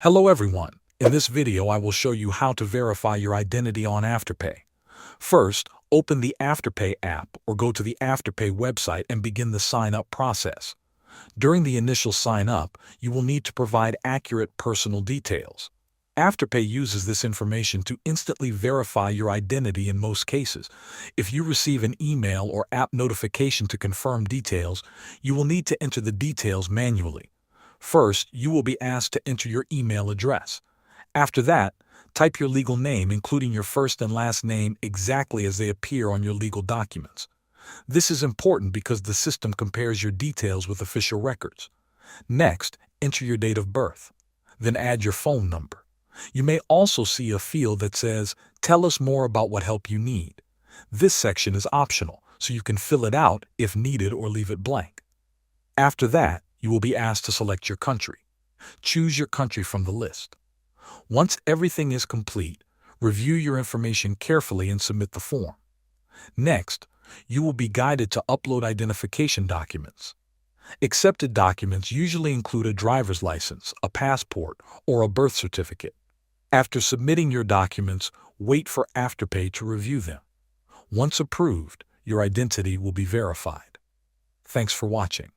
Hello everyone. In this video I will show you how to verify your identity on Afterpay. First, open the Afterpay app or go to the Afterpay website and begin the sign-up process. During the initial sign-up, you will need to provide accurate personal details. Afterpay uses this information to instantly verify your identity in most cases. If you receive an email or app notification to confirm details, you will need to enter the details manually. First, you will be asked to enter your email address. After that, type your legal name, including your first and last name, exactly as they appear on your legal documents. This is important because the system compares your details with official records. Next, enter your date of birth. Then add your phone number. You may also see a field that says, "Tell us more about what help you need." This section is optional, so you can fill it out if needed or leave it blank. After that, you will be asked to select your country. Choose your country from the list. Once everything is complete, review your information carefully and submit the form. Next, you will be guided to upload identification documents. Accepted documents usually include a driver's license, a passport, or a birth certificate. After submitting your documents, wait for Afterpay to review them. Once approved, your identity will be verified. Thanks for watching.